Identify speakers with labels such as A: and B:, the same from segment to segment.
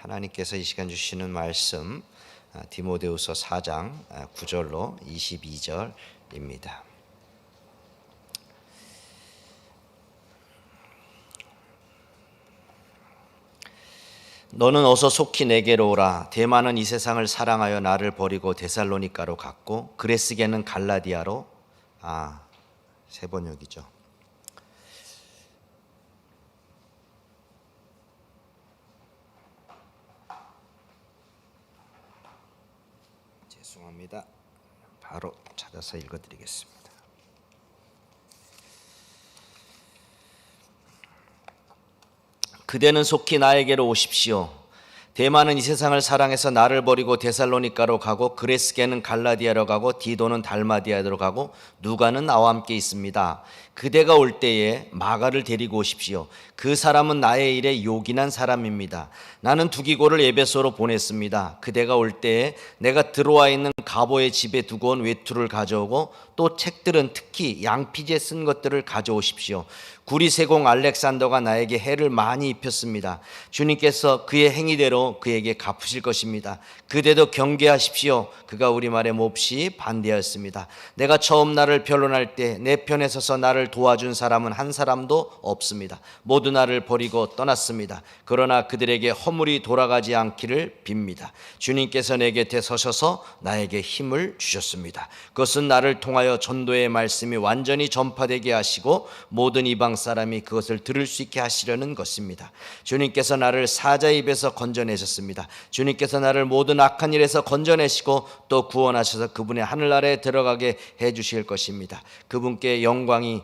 A: 하나님께서 이 시간 주시는 말씀 디모데후서 4장 9절로 22절입니다. 너는 어서 속히 내게로 오라. 데마는 이 세상을 사랑하여 나를 버리고 데살로니가로 갔고 그레스게는 갈라디아로 세 번역이죠. 죄송합니다. 바로 찾아서 읽어드리겠습니다. 그대는 속히 나에게로 오십시오. 데마는 이 세상을 사랑해서 나를 버리고 데살로니가로 가고 그레스게는 갈라디아로 가고 디도는 달마디아로 가고 누가는 나와 함께 있습니다. 그대가 올 때에 마가를 데리고 오십시오. 그 사람은 나의 일에 요긴한 사람입니다. 나는 두기고를 에베소로 보냈습니다. 그대가 올 때에 내가 들어와 있는 가보의 집에 두고 온 외투를 가져오고 또 책들은 특히 양피지에 쓴 것들을 가져오십시오. 구리세공 알렉산더가 나에게 해를 많이 입혔습니다. 주님께서 그의 행위대로 그에게 갚으실 것입니다. 그대도 경계하십시오. 그가 우리 말에 몹시 반대하였습니다. 내가 처음 나를 변론할 때 내 편에 서서 나를 도와준 사람은 한 사람도 없습니다. 모두 나를 버리고 떠났습니다. 그러나 그들에게 허물이 돌아가지 않기를 빕니다. 주님께서 내 곁에 서셔서 나에게 힘을 주셨습니다. 그것은 나를 통하여 전도의 말씀이 완전히 전파되게 하시고 모든 이방 사람이 그것을 들을 수 있게 하시려는 것입니다. 주님께서 나를 사자의 입에서 건져내셨습니다. 주님께서 나를 모든 악한 일에서 건져내시고 또 구원하셔서 그분의 하늘나라에 들어가게 해주실 것입니다. 그분께 영광이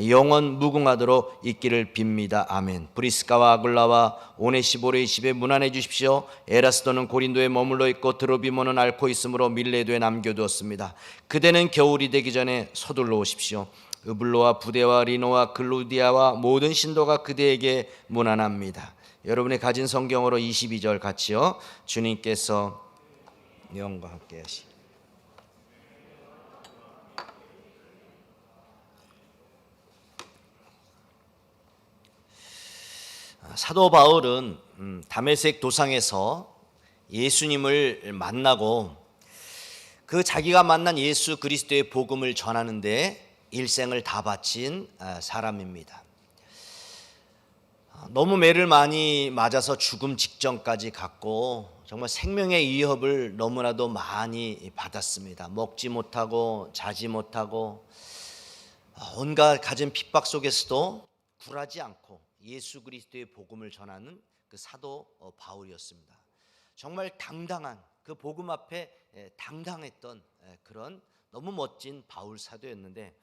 A: 영원 무궁하도록 있기를 빕니다. 아멘. 브리스가와 아굴라와 오네시보르의 집에 문안해 주십시오. 에라스도는 고린도에 머물러 있고 드로비모는 앓고 있으므로 밀레도에 남겨두었습니다. 그대는 겨울이 되기 전에 서둘러 오십시오. 으블로와 부데와 리노와 글루디아와 모든 신도가 그대에게 문안합니다. 여러분이 가진 성경으로 22절 같이요. 주님께서 영과 함께 하시기. 사도 바울은 다메섹 도상에서 예수님을 만나고 그 자기가 만난 예수 그리스도의 복음을 전하는데 일생을 다 바친 사람입니다. 너무 매를 많이 맞아서 죽음 직전까지 갔고 정말 생명의 위협을 너무나도 많이 받았습니다. 먹지 못하고 자지 못하고 온갖 가진 핍박 속에서도 굴하지 않고 예수 그리스도의 복음을 전하는 그 사도 바울이었습니다. 정말 당당한 그 복음 앞에 당당했던 그런 너무 멋진 바울 사도였는데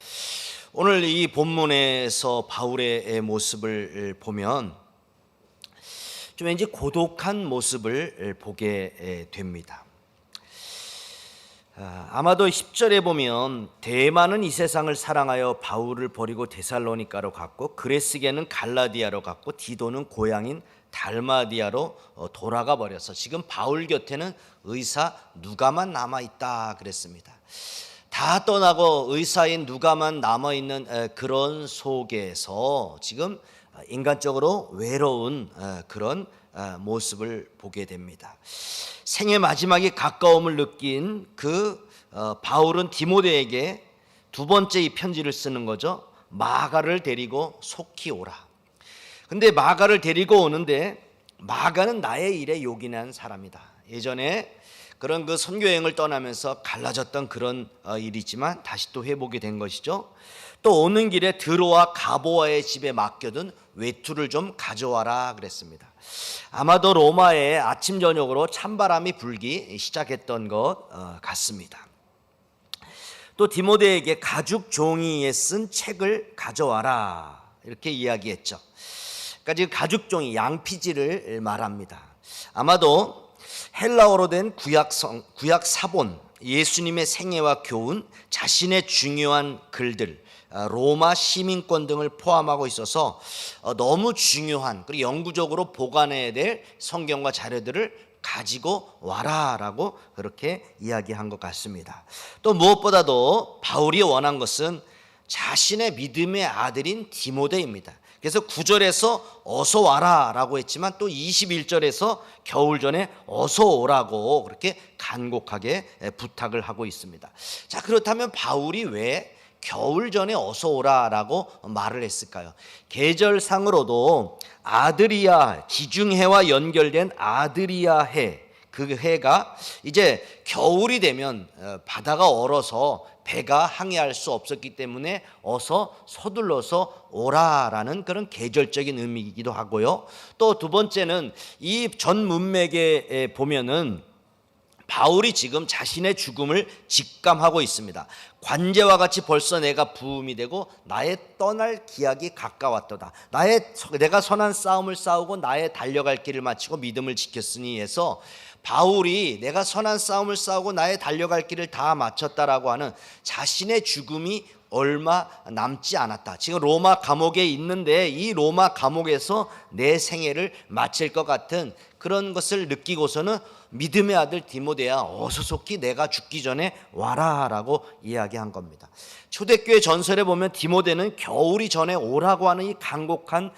A: 오늘 이 본문에서 바울의 모습을 보면 좀 왠지 고독한 모습을 보게 됩니다. 아마도 10절에 보면 데마는 이 세상을 사랑하여 바울을 버리고 데살로니가로 갔고 그레스게는 갈라디아로 갔고 디도는 고향인 달마디아로 돌아가 버려서 지금 바울 곁에는 의사 누가만 남아있다 그랬습니다. 다 떠나고 의사인 누가만 남아있는 그런 속에서 지금 인간적으로 외로운 그런 모습을 보게 됩니다. 생의 마지막이 가까움을 느낀 그 바울은 디모데에게 두 번째 이 편지를 쓰는 거죠. 마가를 데리고 속히 오라. 근데 마가를 데리고 오는데 마가는 나의 일에 요긴한 사람이다. 예전에 그런 그 선교 여행을 떠나면서 갈라졌던 그런 일이지만 다시 또 회복이 된 것이죠. 또 오는 길에 드로와 가보아의 집에 맡겨둔 외투를 좀 가져와라 그랬습니다. 아마도 로마에 아침 저녁으로 찬바람이 불기 시작했던 것 같습니다. 또 디모데에게 가죽 종이에 쓴 책을 가져와라 이렇게 이야기했죠. 그러니까 지금 가죽 종이 양피지를 말합니다. 아마도 헬라어로 된 구약 사본, 예수님의 생애와 교훈, 자신의 중요한 글들, 로마 시민권 등을 포함하고 있어서 너무 중요한 그리고 영구적으로 보관해야 될 성경과 자료들을 가지고 와라라고 그렇게 이야기한 것 같습니다. 또 무엇보다도 바울이 원한 것은 자신의 믿음의 아들인 디모데입니다. 그래서 9절에서 어서 와라라고 했지만 또 21절에서 겨울 전에 어서 오라고 그렇게 간곡하게 부탁을 하고 있습니다. 자, 그렇다면 바울이 왜 겨울 전에 어서 오라라고 말을 했을까요? 계절상으로도 아드리아, 지중해와 연결된 아드리아 해, 그 해가 이제 겨울이 되면 바다가 얼어서 배가 항해할 수 없었기 때문에 어서 서둘러서 오라라는 그런 계절적인 의미이기도 하고요. 또 두 번째는 이 전 문맥에 보면은 바울이 지금 자신의 죽음을 직감하고 있습니다. 관제와 같이 벌써 내가 부음이 되고 나의 떠날 기약이 가까웠도다. 내가 선한 싸움을 싸우고 나의 달려갈 길을 마치고 믿음을 지켰으니 해서 바울이 내가 선한 싸움을 싸우고 나의 달려갈 길을 다 마쳤다라고 하는 자신의 죽음이 얼마 남지 않았다. 지금 로마 감옥에 있는데 이 로마 감옥에서 내 생애를 마칠 것 같은 그런 것을 느끼고서는 믿음의 아들 디모데야 어서 속히 내가 죽기 전에 와라라고 이야기한 겁니다. 초대교회 전설에 보면 디모데는 겨울이 전에 오라고 하는 이 간곡한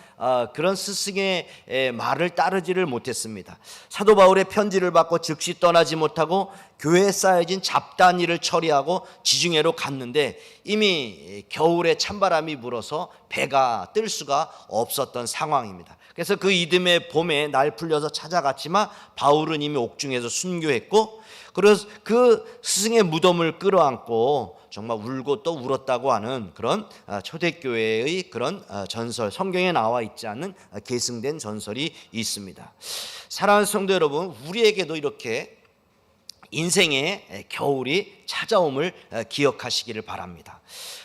A: 그런 스승의 말을 따르지를 못했습니다. 사도 바울의 편지를 받고 즉시 떠나지 못하고 교회에 쌓여진 잡다한 일을 처리하고 지중해로 갔는데 이미 겨울에 찬바람이 불어서 배가 뜰 수가 없었던 상황입니다. 그래서 그 이듬해 봄에 날 풀려서 찾아갔지만 바울은 이미 옥중에서 순교했고, 그래서 그 스승의 무덤을 끌어안고 정말 울고 또 울었다고 하는 그런 초대교회의 그런 전설, 성경에 나와 있지 않은 계승된 전설이 있습니다. 사랑하는 성도 여러분, 우리에게도 이렇게 인생의 겨울이 찾아옴을 기억하시기를 바랍니다.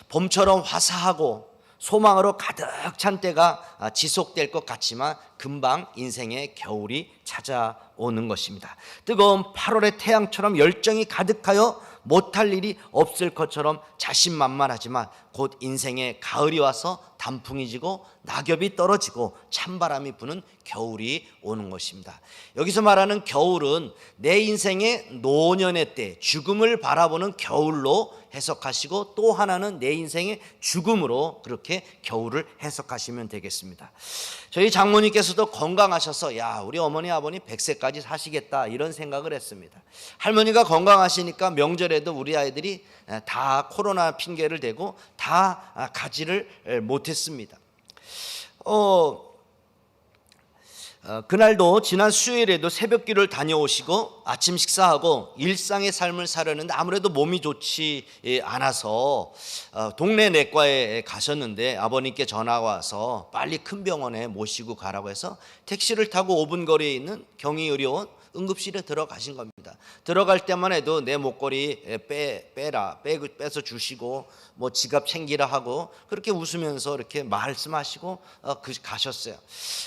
A: 봄처럼 화사하고 소망으로 가득 찬 때가 지속될 것 같지만 금방 인생의 겨울이 찾아오는 것입니다. 뜨거운 8월의 태양처럼 열정이 가득하여 못할 일이 없을 것처럼 자신만만하지만 곧 인생의 가을이 와서 단풍이 지고 낙엽이 떨어지고 찬바람이 부는 겨울이 오는 것입니다. 여기서 말하는 겨울은 내 인생의 노년의 때, 죽음을 바라보는 겨울로 해석하시고, 또 하나는 내 인생의 죽음으로 그렇게 겨울을 해석하시면 되겠습니다. 저희 장모님께서도 건강하셔서 야, 우리 어머니 아버님 100세까지 사시겠다 이런 생각을 했습니다. 할머니가 건강하시니까 명절에도 우리 아이들이 다 코로나 핑계를 대고 다 가지를 못했습니다. 그날도 지난 수요일에도 새벽기를 다녀오시고 아침 식사하고 일상의 삶을 살았는데 아무래도 몸이 좋지 않아서 동네 내과에 가셨는데 아버님께 전화가 와서 빨리 큰 병원에 모시고 가라고 해서 택시를 타고 5분 거리에 있는 경희의료원 응급실에 들어가신 겁니다. 들어갈 때만 해도 내 목걸이 빼서 주시고 뭐 지갑 챙기라 하고 그렇게 웃으면서 이렇게 말씀하시고 가셨어요.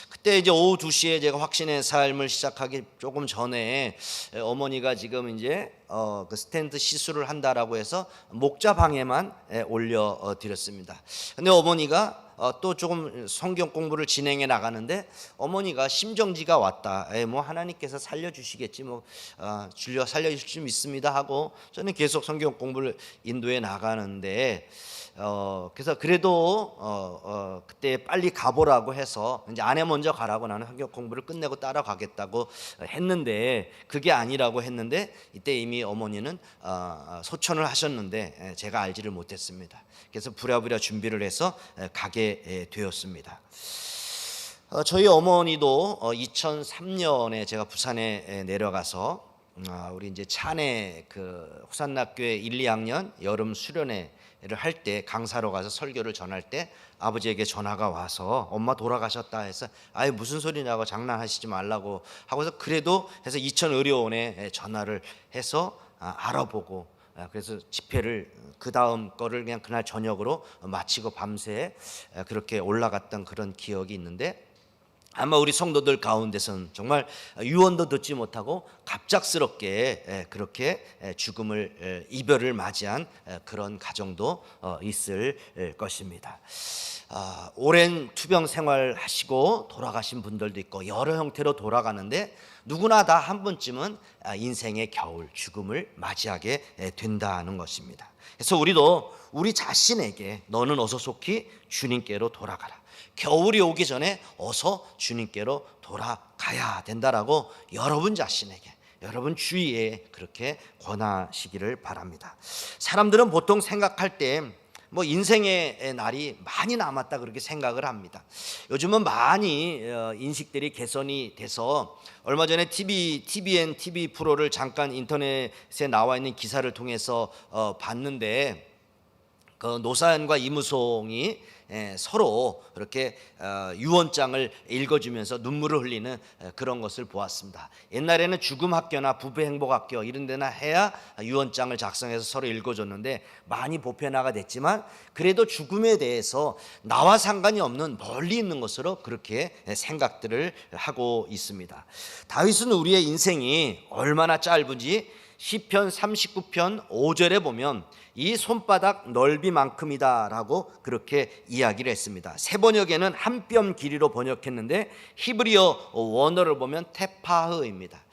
A: 그때 이제 오후 2시에 제가 확신의 삶을 시작하기 조금 전에 어머니가 지금 이제 그 스텐트 시술을 한다라고 해서 목자방에만 올려 드렸습니다. 근데 어머니가 또 조금 성경 공부를 진행해 나가는데 어머니가 심정지가 왔다. 뭐 하나님께서 살려주시겠지, 뭐 줄여 살려주실 수 있습니다 하고 저는 계속 성경 공부를 인도해 나가는데 그래서 그래도 그때 빨리 가보라고 해서 이제 아내 먼저 가라고 나는 성경 공부를 끝내고 따라가겠다고 했는데 그게 아니라고 했는데 이때 이미 어머니는 소천을 하셨는데 제가 알지를 못했습니다. 그래서 부랴부랴 준비를 해서 가게 되었습니다. 저희 어머니도 2003년에 제가 부산에 내려가서 우리 이제 찬해 그 호산학교에 1, 2학년 여름 수련회를 할 때 강사로 가서 설교를 전할 때 아버지에게 전화가 와서 엄마 돌아가셨다 해서 아이 무슨 소리냐고 장난하시지 말라고 하고서 그래도 해서 이천의료원에 전화를 해서 알아보고 그래서 집회를 그 다음 거를 그냥 그날 저녁으로 마치고 밤새 그렇게 올라갔던 그런 기억이 있는데 아마 우리 성도들 가운데서는 정말 유언도 듣지 못하고 갑작스럽게 그렇게 죽음을 이별을 맞이한 그런 가정도 있을 것입니다. 오랜 투병 생활하시고 돌아가신 분들도 있고 여러 형태로 돌아가는데 누구나 다 한 번쯤은 인생의 겨울, 죽음을 맞이하게 된다는 것입니다. 그래서 우리도 우리 자신에게 너는 어서 속히 주님께로 돌아가라. 겨울이 오기 전에 어서 주님께로 돌아가야 된다라고 여러분 자신에게, 여러분 주위에 그렇게 권하시기를 바랍니다. 사람들은 보통 생각할 때 뭐 인생의 날이 많이 남았다 그렇게 생각을 합니다. 요즘은 많이 인식들이 개선이 돼서 얼마 전에 TVN TV 프로를 잠깐 인터넷에 나와 있는 기사를 통해서 봤는데, 그 노사연과 이무송이 서로 그렇게 유언장을 읽어주면서 눈물을 흘리는 그런 것을 보았습니다. 옛날에는 죽음 학교나 부부 행복 학교 이런 데나 해야 유언장을 작성해서 서로 읽어줬는데 많이 보편화가 됐지만, 그래도 죽음에 대해서 나와 상관이 없는 멀리 있는 것으로 그렇게 생각들을 하고 있습니다. 다윗은 우리의 인생이 얼마나 짧은지 시편 39편 5절에 보면 이 손바닥 넓이만큼이다라고 그렇게 이야기를 했습니다. 새 번역에는 한 뼘 길이로 번역했는데 히브리어 원어를 보면 테파흐입니다.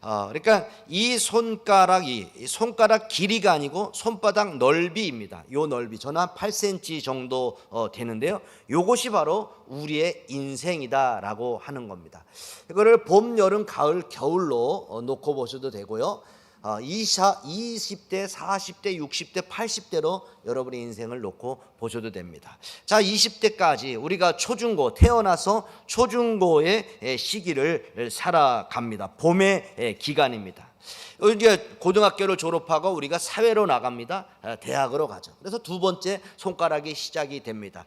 A: 그러니까 이 손가락이 손가락 길이가 아니고 손바닥 넓이입니다. 요 넓이 저는 한 8cm 정도 되는데요. 요것이 바로 우리의 인생이다라고 하는 겁니다. 이거를 봄, 여름, 가을, 겨울로 놓고 보셔도 되고요. 20대, 40대, 60대, 80대로 여러분의 인생을 놓고 보셔도 됩니다. 자, 20대까지 우리가 초중고, 태어나서 초중고의 시기를 살아갑니다. 봄의 기간입니다. 이제 고등학교를 졸업하고 우리가 사회로 나갑니다. 대학으로 가죠. 그래서 두 번째 손가락이 시작이 됩니다.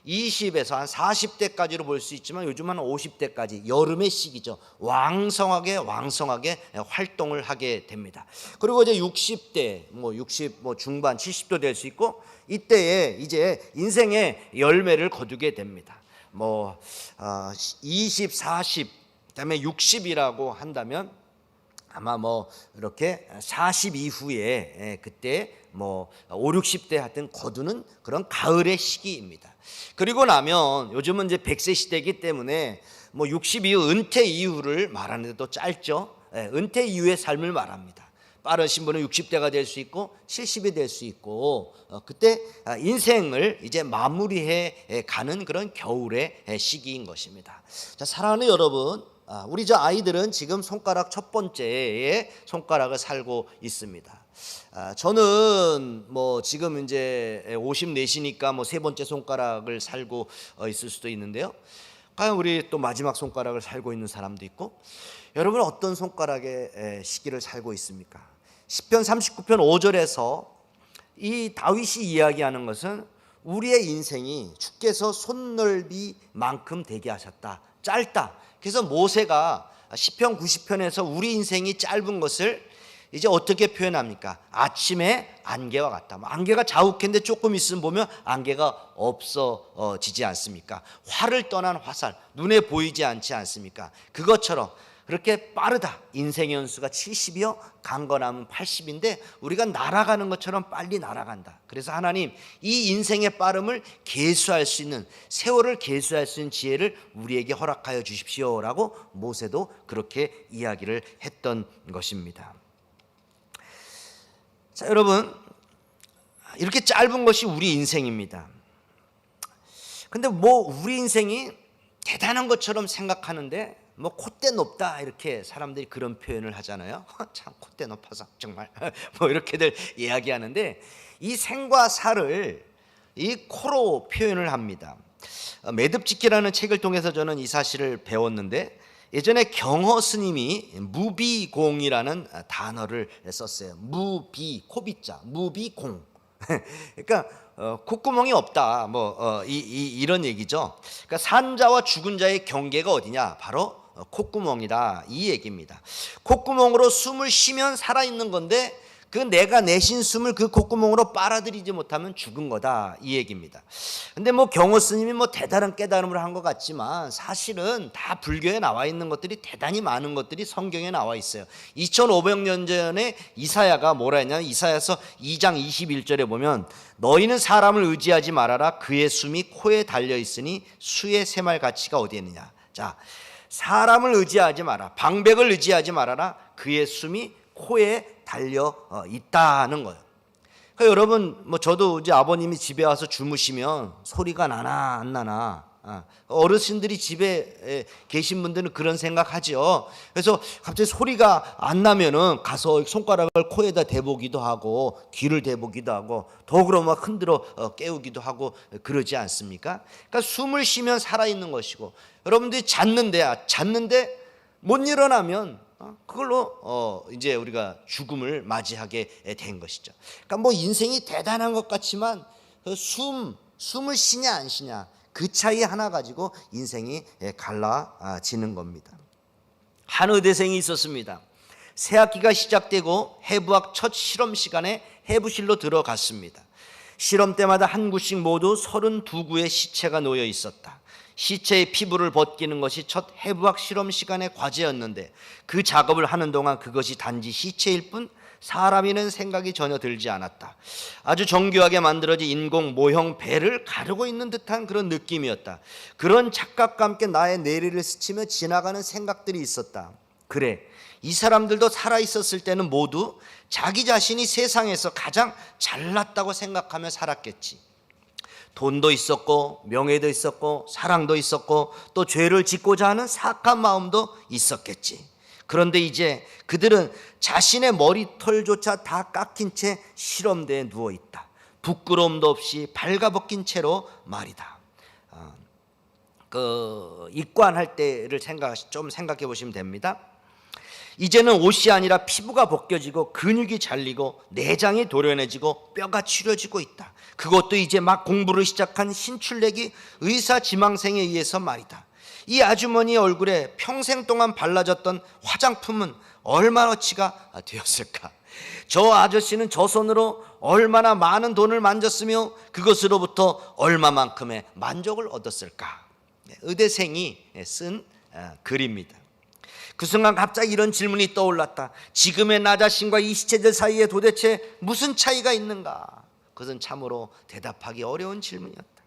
A: 20에서 한 40대까지로 볼 수 있지만 요즘 한 50대까지 여름의 시기죠. 왕성하게 활동을 하게 됩니다. 그리고 이제 60대, 60 중반, 70도 될 수 있고, 이때에 이제 인생의 열매를 거두게 됩니다. 20, 40, 그다음에 60이라고 한다면 아마 이렇게 40 이후에 그때 5, 60대 하여튼 거두는 그런 가을의 시기입니다. 그리고 나면 요즘은 이제 100세 시대이기 때문에 60 이후 은퇴 이후를 말하는데 또 짧죠. 은퇴 이후의 삶을 말합니다. 빠르신 분은 60대가 될 수 있고 70이 될 수 있고, 그때 인생을 이제 마무리해 가는 그런 겨울의 시기인 것입니다. 자, 사랑하는 여러분, 우리 저 아이들은 지금 손가락 첫 번째의 손가락을 살고 있습니다. 저는 지금 이제 54시니까 세 번째 손가락을 살고 있을 수도 있는데요. 과연 우리 또 마지막 손가락을 살고 있는 사람도 있고, 여러분 어떤 손가락의 시기를 살고 있습니까? 시편 39편 5절에서 이 다윗이 이야기하는 것은 우리의 인생이 주께서 손넓이만큼 되게 하셨다. 짧다. 그래서 모세가 시편 90편에서 우리 인생이 짧은 것을 이제 어떻게 표현합니까? 아침에 안개와 같다. 안개가 자욱했는데 조금 있으면 보면 안개가 없어지지 않습니까? 활을 떠난 화살, 눈에 보이지 않지 않습니까? 그것처럼 그렇게 빠르다. 인생의 연수가 70이요, 강건함은 80인데 우리가 날아가는 것처럼 빨리 날아간다. 그래서 하나님, 이 인생의 빠름을 계수할 수 있는, 세월을 계수할 수 있는 지혜를 우리에게 허락하여 주십시오라고 모세도 그렇게 이야기를 했던 것입니다. 자, 여러분, 이렇게 짧은 것이 우리 인생입니다. 근데 우리 인생이 대단한 것처럼 생각하는데 콧대 높다 이렇게 사람들이 그런 표현을 하잖아요. 참 콧대 높아서 정말 이렇게들 이야기하는데, 이 생과 사를 이 코로 표현을 합니다. 매듭짓기라는 책을 통해서 저는 이 사실을 배웠는데, 예전에 경허 스님이 무비공이라는 단어를 썼어요. 무비, 코비자, 무비공. 그러니까 콧구멍이 없다. 이런 얘기죠. 그러니까 산자와 죽은 자의 경계가 어디냐? 바로 콧구멍이다, 이 얘기입니다. 콧구멍으로 숨을 쉬면 살아있는 건데, 그 내가 내쉰 숨을 그 콧구멍으로 빨아들이지 못하면 죽은 거다, 이 얘기입니다. 근데 경호 스님이 대단한 깨달음을 한 것 같지만, 사실은 다 불교에 나와 있는 것들이 대단히 많은 것들이 성경에 나와 있어요. 2500년 전에 이사야가 뭐라 했냐면, 이사야서 2장 21절에 보면 너희는 사람을 의지하지 말아라. 그의 숨이 코에 달려 있으니 수의 새말 가치가 어디에 있느냐. 자, 사람을 의지하지 마라. 방백을 의지하지 말아라. 그의 숨이 코에 달려 있다는 거예요. 그러니까 여러분, 저도 이제 아버님이 집에 와서 주무시면 소리가 나나 안 나나 어르신들이 집에 계신 분들은 그런 생각하죠. 그래서 갑자기 소리가 안 나면은 가서 손가락을 코에다 대보기도 하고 귀를 대보기도 하고 더 막 흔들어 깨우기도 하고 그러지 않습니까? 그러니까 숨을 쉬면 살아있는 것이고, 여러분들이 잤는데 못 일어나면 그걸로 이제 우리가 죽음을 맞이하게 된 것이죠. 그러니까 뭐 인생이 대단한 것 같지만 숨을 쉬냐 안 쉬냐 그 차이 하나 가지고 인생이 갈라지는 겁니다. 한 의대생이 있었습니다. 새학기가 시작되고 해부학 첫 실험 시간에 해부실로 들어갔습니다. 실험 때마다 한 구씩 모두 32구의 시체가 놓여 있었다. 시체의 피부를 벗기는 것이 첫 해부학 실험 시간의 과제였는데, 그 작업을 하는 동안 그것이 단지 시체일 뿐 사람이라는 생각이 전혀 들지 않았다. 아주 정교하게 만들어진 인공 모형 배를 가르고 있는 듯한 그런 느낌이었다. 그런 착각과 함께 나의 뇌리를 스치며 지나가는 생각들이 있었다. 그래, 이 사람들도 살아있었을 때는 모두 자기 자신이 세상에서 가장 잘났다고 생각하며 살았겠지. 돈도 있었고 명예도 있었고 사랑도 있었고 또 죄를 짓고자 하는 사악한 마음도 있었겠지. 그런데 이제 그들은 자신의 머리털조차 다 깎인 채 실험대에 누워있다. 부끄러움도 없이 발가벗긴 채로 말이다. 입관할 때를 좀 생각해 보시면 됩니다. 이제는 옷이 아니라 피부가 벗겨지고 근육이 잘리고 내장이 도련해지고 뼈가 추려지고 있다. 그것도 이제 막 공부를 시작한 신출내기 의사 지망생에 의해서 말이다. 이 아주머니의 얼굴에 평생 동안 발라졌던 화장품은 얼마나치가 되었을까? 저 아저씨는 저 손으로 얼마나 많은 돈을 만졌으며 그것으로부터 얼마만큼의 만족을 얻었을까? 의대생이 쓴 글입니다. 그 순간 갑자기 이런 질문이 떠올랐다. 지금의 나 자신과 이 시체들 사이에 도대체 무슨 차이가 있는가? 그것은 참으로 대답하기 어려운 질문이었다.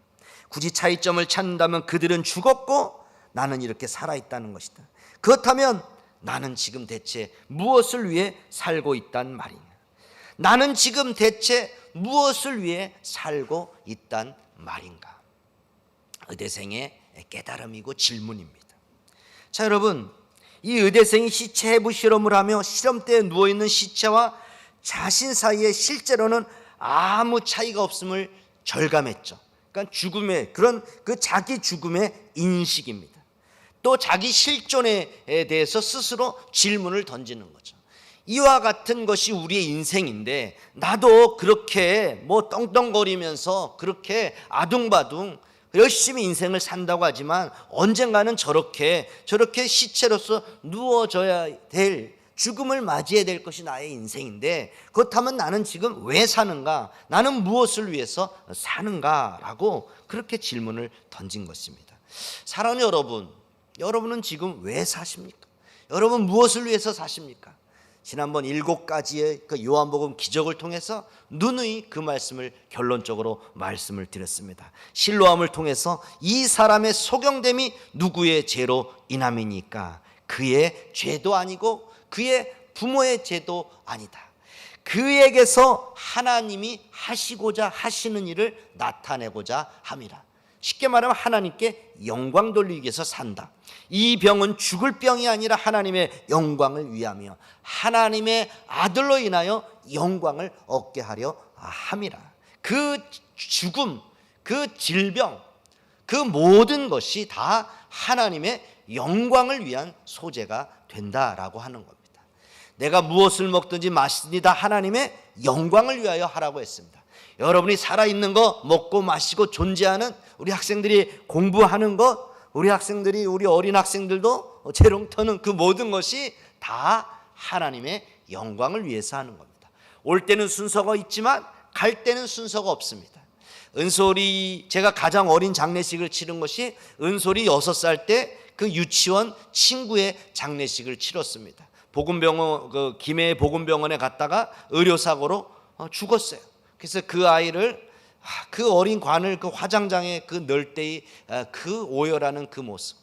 A: 굳이 차이점을 찾는다면 그들은 죽었고 나는 이렇게 살아있다는 것이다. 그렇다면 나는 지금 대체 무엇을 위해 살고 있단 말이냐? 나는 지금 대체 무엇을 위해 살고 있단 말인가? 의대생의 깨달음이고 질문입니다. 자, 여러분, 이 의대생이 시체 해부 실험을 하며 실험대에 누워있는 시체와 자신 사이에 실제로는 아무 차이가 없음을 절감했죠. 그러니까 죽음의 그 자기 죽음의 인식입니다. 또 자기 실존에 대해서 스스로 질문을 던지는 거죠. 이와 같은 것이 우리의 인생인데, 나도 그렇게 뭐 떵떵거리면서 그렇게 아둥바둥 열심히 인생을 산다고 하지만 언젠가는 저렇게 시체로서 누워져야 될, 죽음을 맞이해야 될 것이 나의 인생인데, 그렇다면 나는 지금 왜 사는가? 나는 무엇을 위해서 사는가? 라고 그렇게 질문을 던진 것입니다. 사랑하는 여러분은 지금 왜 사십니까? 여러분 무엇을 위해서 사십니까? 지난번 7가지의 그 요한복음 기적을 통해서 누누이 그 말씀을 결론적으로 말씀을 드렸습니다. 실로암을 통해서 이 사람의 소경됨이 누구의 죄로 인함이니까? 그의 죄도 아니고 그의 부모의 죄도 아니다. 그에게서 하나님이 하시고자 하시는 일을 나타내고자 함이라. 쉽게 말하면 하나님께 영광 돌리기 위해서 산다. 이 병은 죽을 병이 아니라 하나님의 영광을 위하며 하나님의 아들로 인하여 영광을 얻게 하려 함이라. 그 죽음, 그 질병, 그 모든 것이 다 하나님의 영광을 위한 소재가 된다라고 하는 겁니다. 내가 무엇을 먹든지 마시든지 다 하나님의 영광을 위하여 하라고 했습니다. 여러분이 살아있는 거 먹고 마시고 존재하는 우리 학생들이 공부하는 것, 우리 어린 학생들도 재롱 터는 그 모든 것이 다 하나님의 영광을 위해서 하는 겁니다. 올 때는 순서가 있지만 갈 때는 순서가 없습니다. 은솔이, 제가 가장 어린 장례식을 치른 것이 은솔이 6살 때 그 유치원 친구의 장례식을 치렀습니다. 보건병원, 김해 보건병원에 갔다가 의료사고로 죽었어요. 그래서 그 아이를, 그 어린 관을 그 화장장에 그 넣을 때의 그 오열하는 그 모습,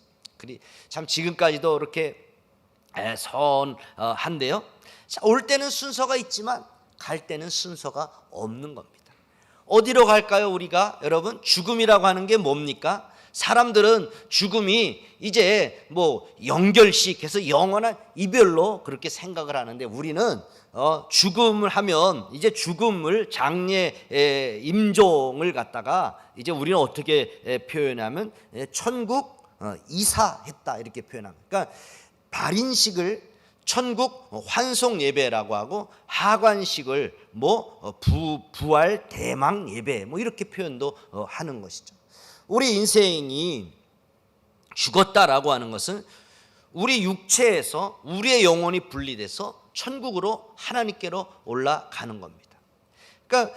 A: 참 지금까지도 이렇게 선한데요. 올 때는 순서가 있지만 갈 때는 순서가 없는 겁니다. 어디로 갈까요? 우리가, 여러분, 죽음이라고 하는 게 뭡니까? 사람들은 죽음이 이제 뭐 연결식해서 영원한 이별로 그렇게 생각을 하는데, 우리는 죽음을 하면 이제 죽음을 장례 임종을 갖다가 이제 우리는 어떻게 표현하면 천국 이사했다 이렇게 표현합니다. 그러니까 발인식을 천국 환송 예배라고 하고, 하관식을 뭐 부활 대망 예배 뭐 이렇게 표현도 하는 것이죠. 우리 인생이 죽었다라고 하는 것은 우리 육체에서 우리의 영혼이 분리돼서 천국으로 하나님께로 올라가는 겁니다. 그러니까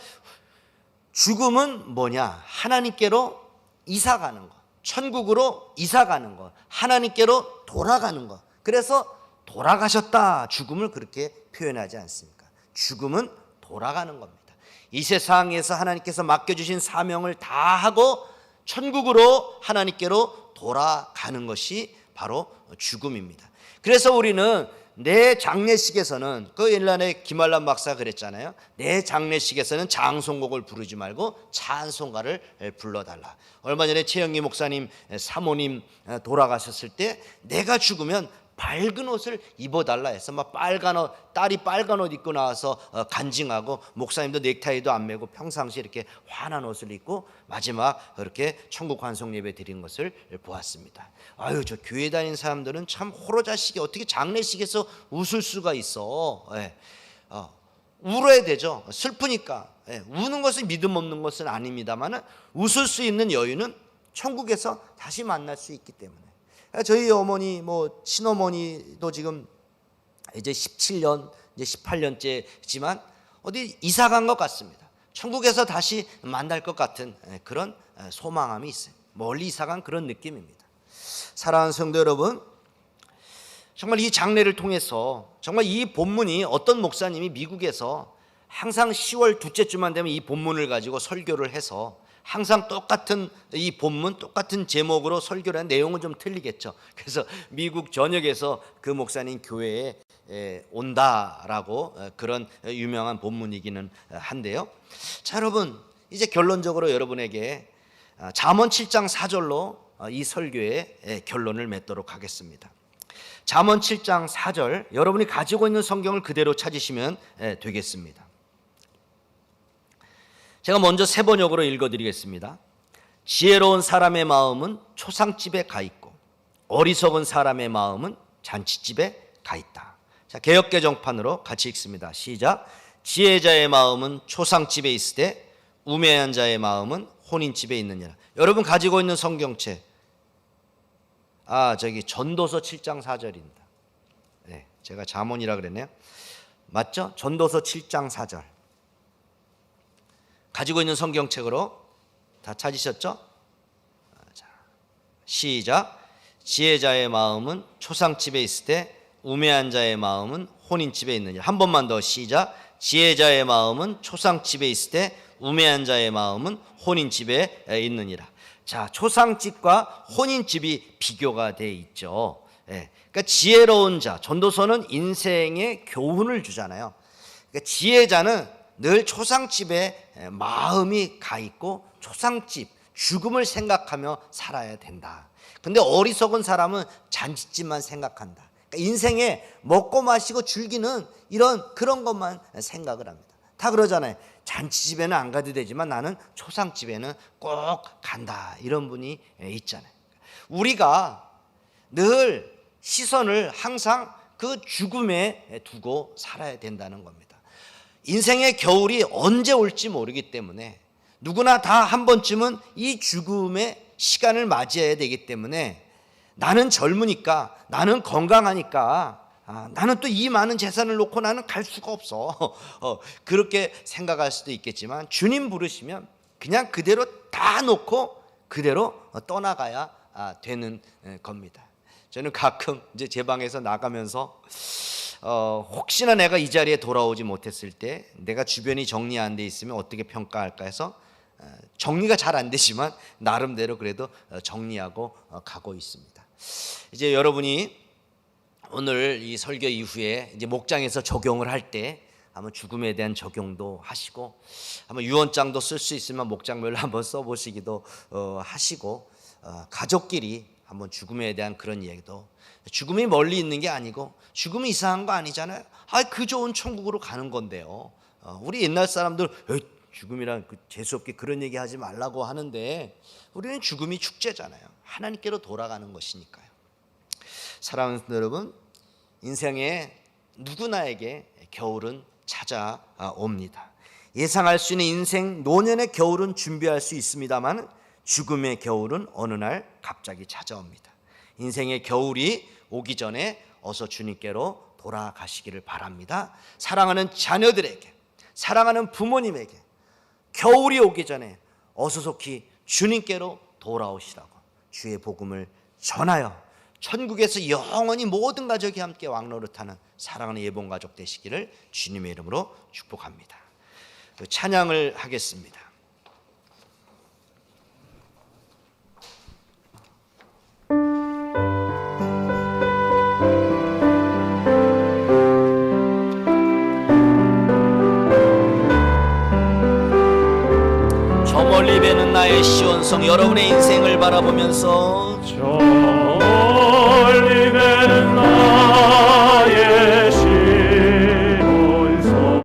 A: 죽음은 뭐냐? 하나님께로 이사가는 것, 천국으로 이사가는 것, 하나님께로 돌아가는 것. 그래서 돌아가셨다, 죽음을 그렇게 표현하지 않습니까? 죽음은 돌아가는 겁니다. 이 세상에서 하나님께서 맡겨주신 사명을 다 하고 천국으로 하나님께로 돌아가는 것이 바로 죽음입니다. 그래서 우리는 내 장례식에서는, 그 옛날에 김한란 박사가 그랬잖아요. 내 장례식에서는 장송곡을 부르지 말고 찬송가를 불러달라. 얼마 전에 최영기 목사님 사모님 돌아가셨을 때 내가 죽으면 밝은 옷을 입어달라 해서 막 빨간 옷, 딸이 빨간 옷 입고 나와서 간증하고, 목사님도 넥타이도 안 매고 평상시에 이렇게 환한 옷을 입고 마지막 그렇게 천국 환송 예배 드린 것을 보았습니다. 아유, 저 교회 다니는 사람들은 참 호로자식이 어떻게 장례식에서 웃을 수가 있어. 울어야 되죠. 슬프니까. 우는 것은 믿음 없는 것은 아닙니다만 웃을 수 있는 여유는 천국에서 다시 만날 수 있기 때문에. 저희 어머니, 뭐 친어머니도 지금 이제 17년, 이제 18년째지만 어디 이사 간 것 같습니다. 천국에서 다시 만날 것 같은 그런 소망함이 있어요. 멀리 이사 간 그런 느낌입니다. 사랑하는 성도 여러분, 정말 이 장례를 통해서 정말 이 본문이, 어떤 목사님이 미국에서 항상 10월 둘째 주만 되면 이 본문을 가지고 설교를 해서 항상 똑같은 이 본문, 똑같은 제목으로 설교를 한, 내용은 좀 틀리겠죠. 그래서 미국 전역에서 그 목사님 교회에 온다라고 그런 유명한 본문이기는 한데요. 자, 여러분, 이제 결론적으로 여러분에게 잠언 7장 4절로 이 설교의 결론을 맺도록 하겠습니다. 잠언 7장 4절, 여러분이 가지고 있는 성경을 그대로 찾으시면 되겠습니다. 제가 먼저 세 번역으로 읽어드리겠습니다. 지혜로운 사람의 마음은 초상집에 가 있고 어리석은 사람의 마음은 잔치집에 가 있다. 자, 개역개정판으로 같이 읽습니다. 시작. 지혜자의 마음은 초상집에 있으되 우매한 자의 마음은 혼인집에 있느니라. 여러분 가지고 있는 성경책, 전도서 7장 4절입니다. 네, 제가 잠언이라 그랬네요. 맞죠? 전도서 7장 4절. 가지고 있는 성경책으로 다 찾으셨죠? 자, 시작. 지혜자의 마음은 초상집에 있을 때 우매한 자의 마음은 혼인집에 있느니라. 한 번만 더. 시작. 지혜자의 마음은 초상집에 있을 때 우매한 자의 마음은 혼인집에 있느니라. 자, 초상집과 혼인집이 비교가 돼 있죠. 그러니까 지혜로운 자, 전도서는 인생의 교훈을 주잖아요. 그러니까 지혜자는 늘 초상집에 마음이 가 있고 초상집, 죽음을 생각하며 살아야 된다. 근데 어리석은 사람은 잔치집만 생각한다. 그러니까 인생에 먹고 마시고 즐기는 그런 것만 생각을 합니다. 다 그러잖아요. 잔치집에는 안 가도 되지만 나는 초상집에는 꼭 간다. 이런 분이 있잖아요. 우리가 늘 시선을 항상 그 죽음에 두고 살아야 된다는 겁니다. 인생의 겨울이 언제 올지 모르기 때문에 누구나 다 한 번쯤은 이 죽음의 시간을 맞이해야 되기 때문에, 나는 젊으니까, 나는 건강하니까, 나는 또 이 많은 재산을 놓고 나는 갈 수가 없어. 그렇게 생각할 수도 있겠지만, 주님 부르시면 그냥 그대로 다 놓고 그대로 떠나가야 되는 겁니다. 저는 가끔 이제 제 방에서 나가면서 혹시나 내가 이 자리에 돌아오지 못했을 때 내가 주변이 정리 안 돼 있으면 어떻게 평가할까 해서 정리가 잘 안 되지만 나름대로 그래도 정리하고 가고 있습니다. 이제 여러분이 오늘 이 설교 이후에 이제 목장에서 적용을 할 때 한번 죽음에 대한 적용도 하시고, 한번 유언장도 쓸 수 있으면 목장별로 한번 써보시기도 하시고, 가족끼리 한번 죽음에 대한 그런 이야기도, 죽음이 멀리 있는 게 아니고 죽음이 이상한 거 아니잖아요. 그 좋은 천국으로 가는 건데요. 우리 옛날 사람들 죽음이란 재수없게 그런 얘기 하지 말라고 하는데, 우리는 죽음이 축제잖아요. 하나님께로 돌아가는 것이니까요. 사랑하는 여러분, 인생에 누구나에게 겨울은 찾아옵니다. 예상할 수 있는 인생 노년의 겨울은 준비할 수 있습니다만, 죽음의 겨울은 어느 날 갑자기 찾아옵니다. 인생의 겨울이 오기 전에 어서 주님께로 돌아가시기를 바랍니다. 사랑하는 자녀들에게, 사랑하는 부모님에게 겨울이 오기 전에 어서 속히 주님께로 돌아오시라고 주의 복음을 전하여 천국에서 영원히 모든 가족이 함께 왕노릇하는 사랑하는 예봉가족 되시기를 주님의 이름으로 축복합니다. 찬양을 하겠습니다. 저 멀리 배는 나의 시온성, 여러분의 인생을 바라보면서
B: 저 멀리